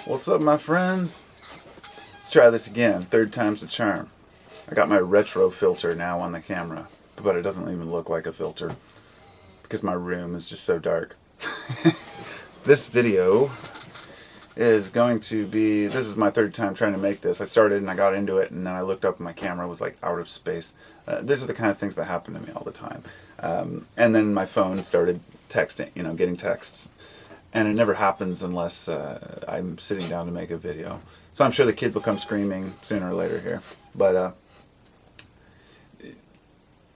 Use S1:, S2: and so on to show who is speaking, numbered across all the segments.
S1: What's up, my friends? Let's try this again. Third time's the charm. I got my retro filter now on the camera, but it doesn't even look like a filter because my room is just so dark. This video is going to be, this is my third time trying to make this. I started and I got into it, and then I looked up and my camera was like out of space. These are the kind of things that happen to me all the time. And then my phone started texting, getting texts. And it never happens unless I'm sitting down to make a video. So I'm sure the kids will come screaming sooner or later here. But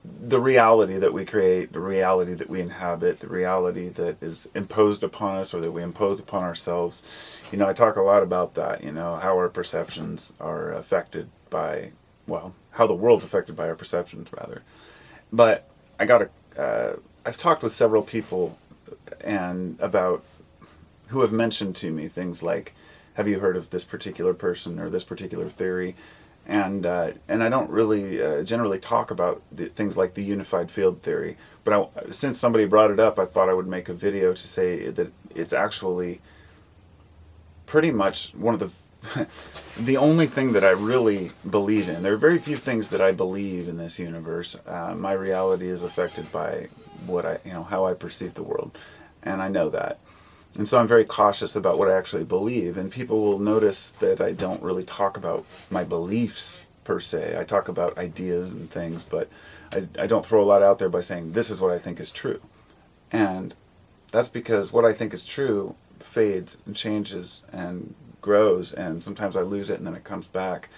S1: the reality that we create, the reality that we inhabit, the reality that is imposed upon us or that we impose upon ourselves, I talk a lot about that, how our perceptions are affected by, how the world's affected by our perceptions, rather. But I've talked with several people about who have mentioned to me things like, have you heard of this particular person or this particular theory? And I don't really generally talk about things like the unified field theory, but since somebody brought it up, I thought I would make a video to say that it's actually pretty much one of the the only thing that I really believe in. There are very few things that I believe in this universe. My reality is affected by what how I perceive the world, and I know that. And so I'm very cautious about what I actually believe, and people will notice that I don't really talk about my beliefs per se. I talk about ideas and things, but I don't throw a lot out there by saying this is what I think is true. And that's because what I think is true fades and changes and grows, and sometimes I lose it and then it comes back.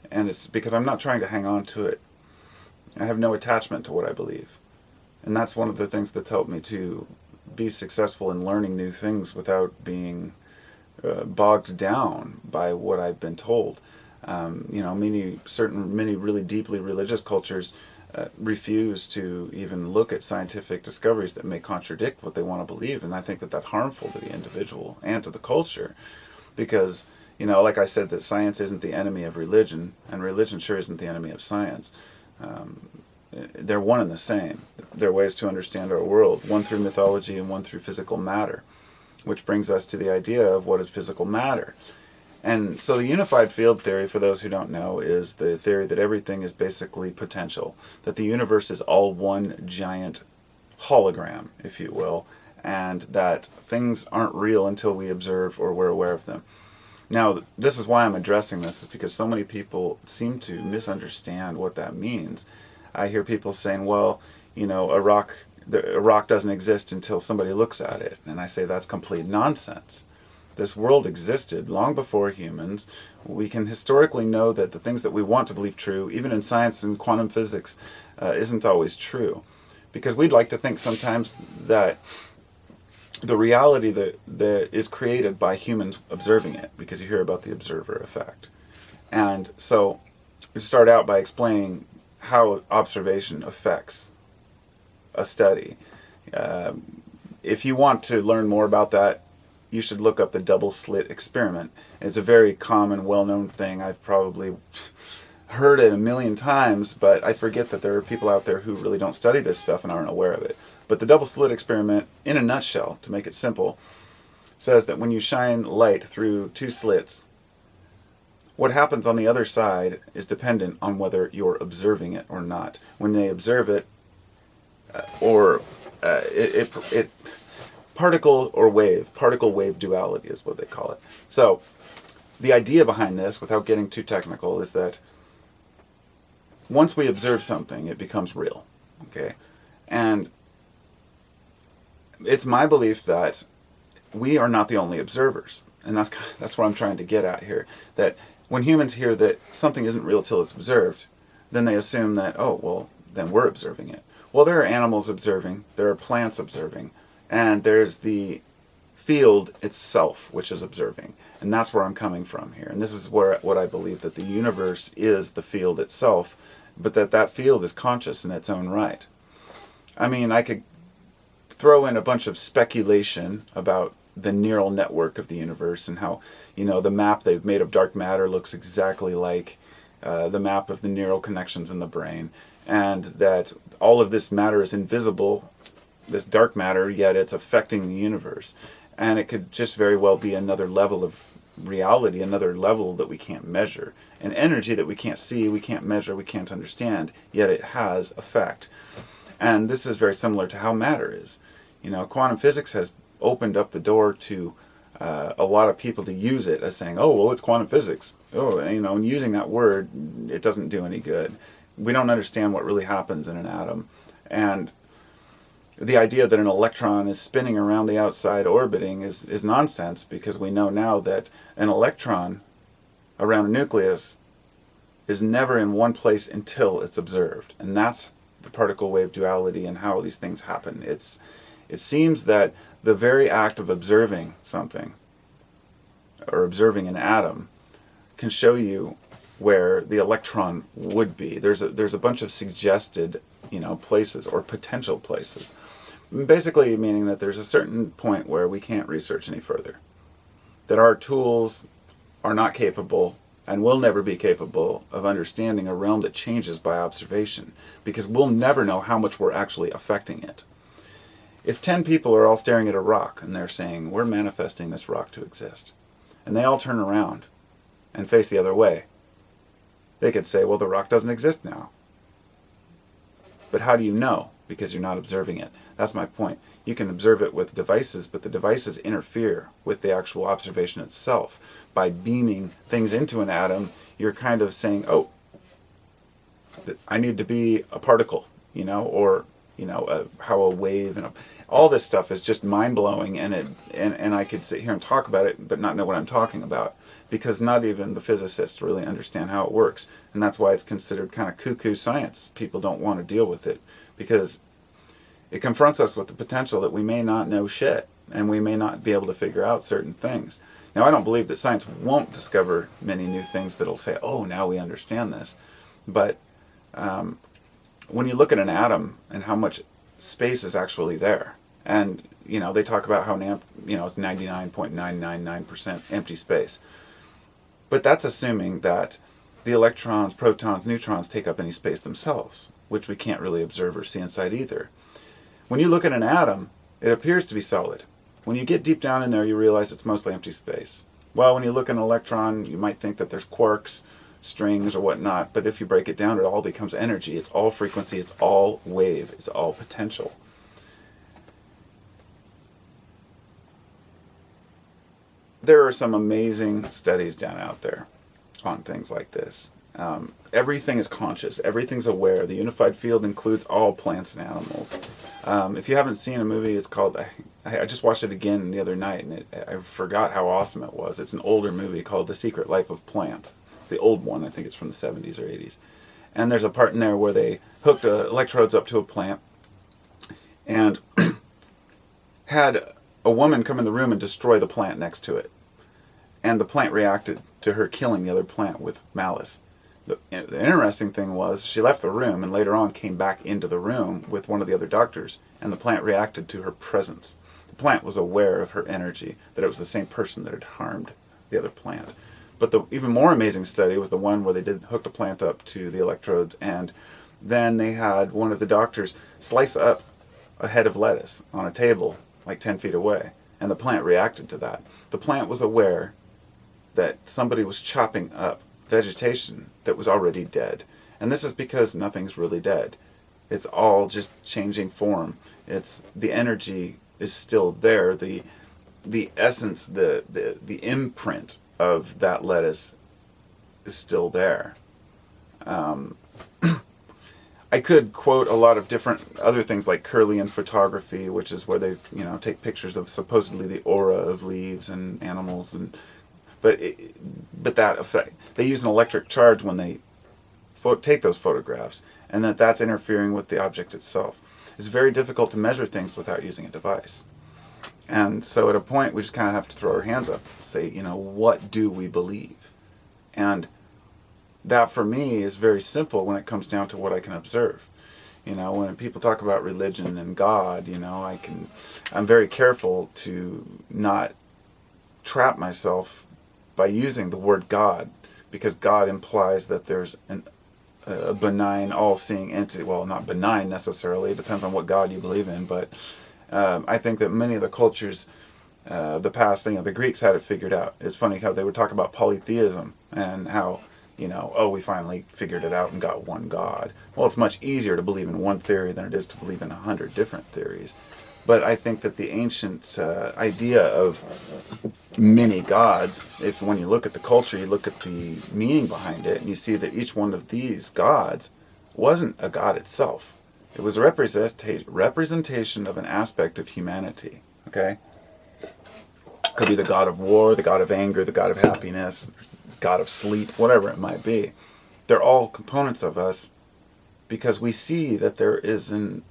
S1: And it's because I'm not trying to hang on to it. I have no attachment to what I believe. And that's one of the things that's helped me to be successful in learning new things without being bogged down by what I've been told. Many really deeply religious cultures refuse to even look at scientific discoveries that may contradict what they want to believe, and I think that that's harmful to the individual and to the culture, because like I said, that science isn't the enemy of religion, and religion sure isn't the enemy of science. They're one and the same. They're ways to understand our world, one through mythology and one through physical matter, which brings us to the idea of what is physical matter. And so the unified field theory, for those who don't know, is the theory that everything is basically potential, that the universe is all one giant hologram, if you will, and that things aren't real until we observe or we're aware of them. Now, this is why I'm addressing this, is because so many people seem to misunderstand what that means. I hear people saying, well, a rock doesn't exist until somebody looks at it. And I say that's complete nonsense. This world existed long before humans. We can historically know that the things that we want to believe true, even in science and quantum physics, isn't always true. Because we'd like to think sometimes that the reality that is created by humans observing it, because you hear about the observer effect. And so we start out by explaining how observation affects a study. If you want to learn more about that, you should look up the double slit experiment. It's a very common, well-known thing. I've probably heard it a million times, but I forget that there are people out there who really don't study this stuff and aren't aware of it. But the double slit experiment, in a nutshell, to make it simple, says that when you shine light through two slits, what happens on the other side is dependent on whether you're observing it or not. When they observe it, particle wave duality is what they call it. So the idea behind this, without getting too technical, is that once we observe something, it becomes real. Okay? And it's my belief that we are not the only observers. And that's what I'm trying to get at here. That when humans hear that something isn't real till it's observed, then they assume that, then we're observing it. Well, there are animals observing, there are plants observing, and there's the field itself which is observing. And that's where I'm coming from here. And this is what I believe, that the universe is the field itself, but that field is conscious in its own right. I mean, I could throw in a bunch of speculation about the neural network of the universe and how, the map they've made of dark matter looks exactly like the map of the neural connections in the brain, and that all of this matter is invisible, this dark matter, yet it's affecting the universe. And it could just very well be another level of reality, another level that we can't measure, an energy that we can't see, we can't measure, we can't understand, yet it has effect. And this is very similar to how matter is. Quantum physics has opened up the door to a lot of people to use it as saying, oh, well, it's quantum physics. Oh, and using that word, it doesn't do any good. We don't understand what really happens in an atom. And the idea that an electron is spinning around the outside orbiting is nonsense, because we know now that an electron around a nucleus is never in one place until it's observed. And that's the particle wave duality and how these things happen. It seems that the very act of observing something, or observing an atom, can show you where the electron would be. There's a bunch of suggested, places or potential places. Basically meaning that there's a certain point where we can't research any further. That our tools are not capable and will never be capable of understanding a realm that changes by observation, because we'll never know how much we're actually affecting it. If 10 people are all staring at a rock and they're saying, we're manifesting this rock to exist, and they all turn around and face the other way, they could say, well, the rock doesn't exist now. But how do you know? Because you're not observing it. That's my point. You can observe it with devices, but the devices interfere with the actual observation itself. By beaming things into an atom, you're kind of saying, oh, I need to be a particle, or how a wave and all this stuff is just mind-blowing, and I could sit here and talk about it but not know what I'm talking about, because not even the physicists really understand how it works. And that's why it's considered kind of cuckoo science. People don't want to deal with it because it confronts us with the potential that we may not know shit, and we may not be able to figure out certain things. Now, I don't believe that science won't discover many new things that'll say, oh, now we understand this. But when you look at an atom and how much space is actually there, and they talk about how it's 99.999% empty space, but that's assuming that the electrons, protons, neutrons take up any space themselves, which we can't really observe or see inside either. When you look at an atom, it appears to be solid. When you get deep down in there, you realize it's mostly empty space. Well, when you look at an electron, you might think that there's quarks, strings, or whatnot, but if you break it down, it all becomes energy. It's all frequency, it's all wave, it's all potential. There are some amazing studies done out there on things like this. Everything is conscious. Everything's aware. The unified field includes all plants and animals. If you haven't seen a movie, it's called, I just watched it again the other night, and I forgot how awesome it was. It's an older movie called The Secret Life of Plants. It's the old one. I think it's from the 70s or 80s. And there's a part in there where they hooked electrodes up to a plant and had a woman come in the room and destroy the plant next to it. And the plant reacted to her killing the other plant with malice. The interesting thing was she left the room and later on came back into the room with one of the other doctors, and the plant reacted to her presence. The plant was aware of her energy, that it was the same person that had harmed the other plant. But the even more amazing study was the one where they hooked a plant up to the electrodes, and then they had one of the doctors slice up a head of lettuce on a table like 10 feet away, and the plant reacted to that. The plant was aware that somebody was chopping up vegetation that was already dead. And this is because nothing's really dead. It's all just changing form. The energy is still there. The essence, the imprint of that lettuce is still there. I could quote a lot of different other things like Kirlian photography, which is where they take pictures of supposedly the aura of leaves and animals, but that effect, they use an electric charge when they take those photographs, and that's interfering with the object itself. It's very difficult to measure things without using a device. And so at a point we just kind of have to throw our hands up and say, what do we believe? And that for me is very simple when it comes down to what I can observe. When people talk about religion and God, I'm very careful to not trap myself by using the word God, because God implies that there's a benign, all-seeing entity. Well, not benign necessarily, it depends on what God you believe in, but I think that many of the cultures the past, the Greeks had it figured out. It's funny how they would talk about polytheism and how, oh, we finally figured it out and got one God. Well, it's much easier to believe in one theory than it is to believe in 100 different theories. But I think that the ancient idea of many gods, if when you look at the culture, you look at the meaning behind it, and you see that each one of these gods wasn't a god itself. It was a representation of an aspect of humanity. Okay? Could be the god of war, the god of anger, the god of happiness, god of sleep, whatever it might be. They're all components of us because we see that there is an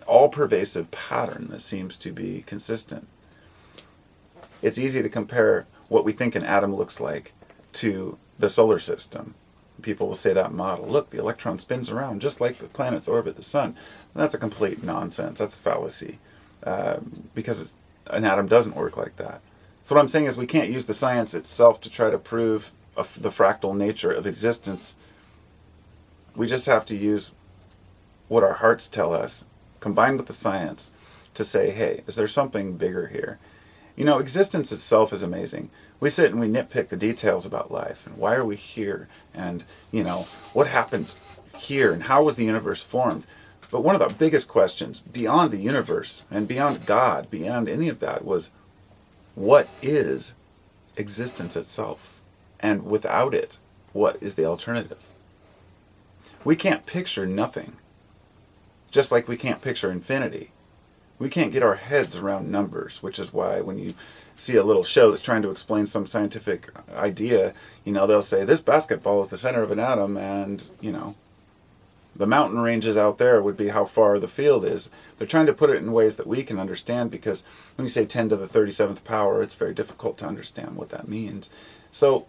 S1: all-pervasive pattern that seems to be consistent. It's easy to compare what we think an atom looks like to the solar system. People will say that model, look, the electron spins around just like the planets orbit the sun. And that's a complete nonsense. That's a fallacy. Because an atom doesn't work like that. So what I'm saying is we can't use the science itself to try to prove the fractal nature of existence. We just have to use what our hearts tell us, combined with the science, to say, hey, is there something bigger here? Existence itself is amazing. We sit and we nitpick the details about life, and why are we here, and, what happened here, and how was the universe formed? But one of the biggest questions, beyond the universe, and beyond God, beyond any of that, was, what is existence itself? And without it, what is the alternative? We can't picture nothing. Just like we can't picture infinity. We can't get our heads around numbers, which is why when you see a little show that's trying to explain some scientific idea, they'll say, this basketball is the center of an atom, and, the mountain ranges out there would be how far the field is. They're trying to put it in ways that we can understand, because when you say 10 to the 37th power, it's very difficult to understand what that means. So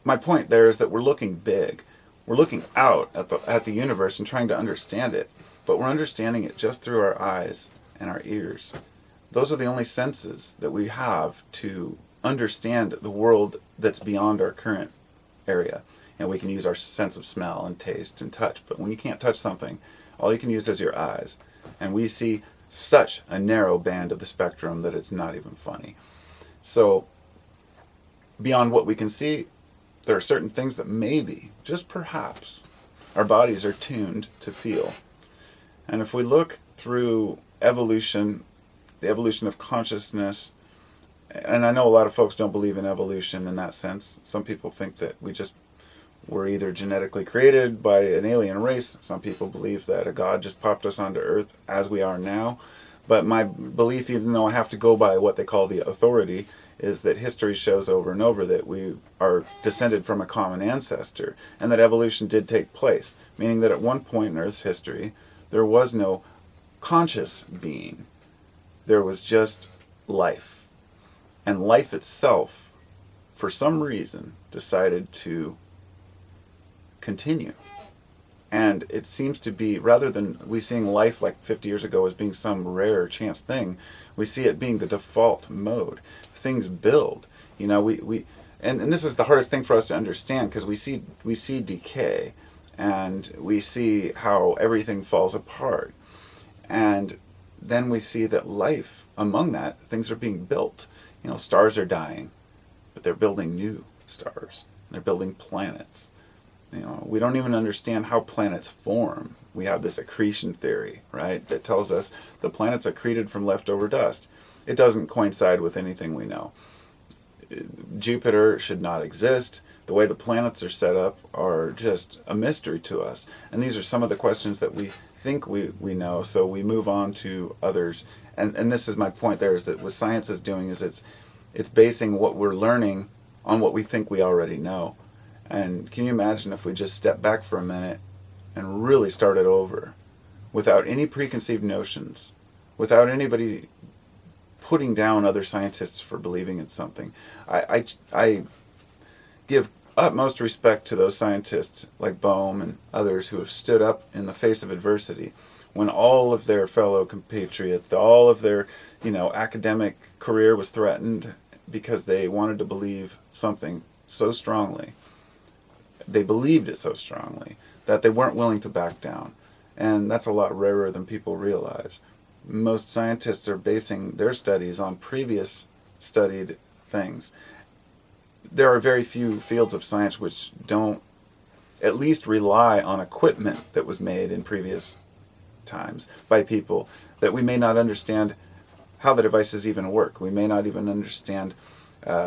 S1: my point there is that we're looking big. We're looking out at the universe and trying to understand it, but we're understanding it just through our eyes and our ears. Those are the only senses that we have to understand the world that's beyond our current area. And we can use our sense of smell and taste and touch, but when you can't touch something, all you can use is your eyes. And we see such a narrow band of the spectrum that it's not even funny. So beyond what we can see, there are certain things that maybe, just perhaps, our bodies are tuned to feel. And if we look through evolution, the evolution of consciousness, and I know a lot of folks don't believe in evolution in that sense. Some people think that we're either genetically created by an alien race. Some people believe that a god just popped us onto Earth as we are now. But my belief, even though I have to go by what they call the authority, is that history shows over and over that we are descended from a common ancestor, and that evolution did take place, meaning that at one point in Earth's history, there was no conscious being. There was just life. And life itself, for some reason, decided to continue. And it seems to be, rather than we seeing life like 50 years ago as being some rare chance thing, we see it being the default mode. Things build. And this is the hardest thing for us to understand, because we see decay, and we see how everything falls apart. And then we see that life, among that, things are being built. Stars are dying, but they're building new stars. They're building planets. We don't even understand how planets form. We have this accretion theory, right, that tells us the planets accreted from leftover dust. It doesn't coincide with anything we know. Jupiter should not exist. The way the planets are set up are just a mystery to us. And these are some of the questions that we think we know, so we move on to others. And this is my point there, is that what science is doing is it's basing what we're learning on what we think we already know. And can you imagine if we just step back for a minute and really started over, without any preconceived notions, without anybody putting down other scientists for believing in something? I give utmost respect to those scientists like Bohm and others who have stood up in the face of adversity when all of their fellow compatriots, all of their academic career was threatened because they wanted to believe something so strongly. They believed it so strongly that they weren't willing to back down. And that's a lot rarer than people realize. Most scientists are basing their studies on previous studied things. There are very few fields of science which don't at least rely on equipment that was made in previous times by people that we may not understand how the devices even work. We may not even understand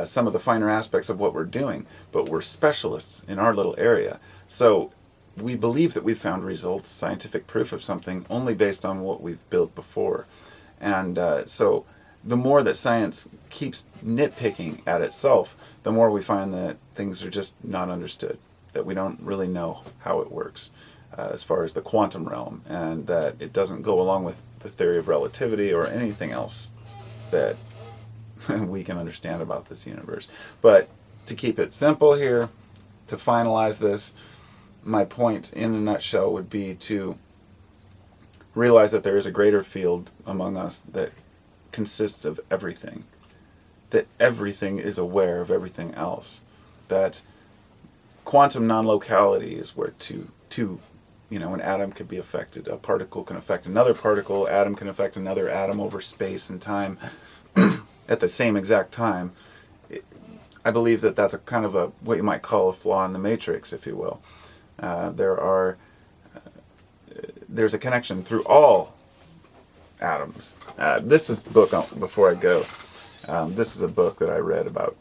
S1: some of the finer aspects of what we're doing, but we're specialists in our little area. So we believe that we've found results, scientific proof of something, only based on what we've built before. And so the more that science keeps nitpicking at itself, the more we find that things are just not understood, that we don't really know how it works as far as the quantum realm, and that it doesn't go along with the theory of relativity or anything else that we can understand about this universe. But to keep it simple here, to finalize this, my point in a nutshell would be to realize that there is a greater field among us that consists of everything, that everything is aware of everything else, that quantum non-locality is where an atom could be affected, a particle can affect another particle, atom can affect another atom over space and time at the same exact time. I believe that that's a kind of what you might call a flaw in the matrix, if you will. There's a connection through all atoms. This is the book, before I go, this is a book that I read about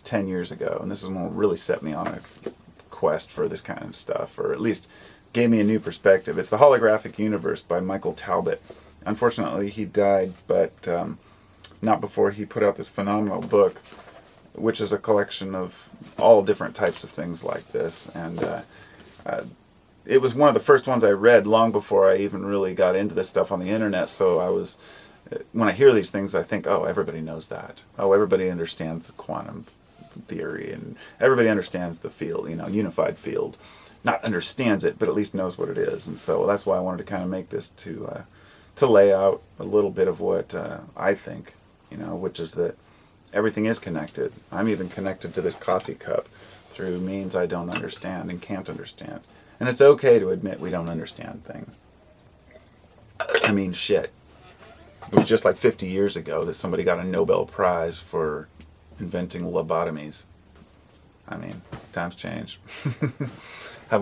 S1: 10 years ago, and this is one that really set me on a quest for this kind of stuff, or at least gave me a new perspective. It's The Holographic Universe by Michael Talbot. Unfortunately, he died, but not before he put out this phenomenal book, which is a collection of all different types of things like this. And it was one of the first ones I read long before I even really got into this stuff on the internet. So when I hear these things, I think, oh, everybody knows that. Oh, everybody understands quantum theory, and everybody understands the field, unified field. Not understands it, but at least knows what it is. And so that's why I wanted to kind of make this to lay out a little bit of what I think, which is that everything is connected. I'm even connected to this coffee cup through means I don't understand and can't understand. And it's okay to admit we don't understand things. I mean, shit. It was just like 50 years ago that somebody got a Nobel Prize for inventing lobotomies. I mean, times change. Have a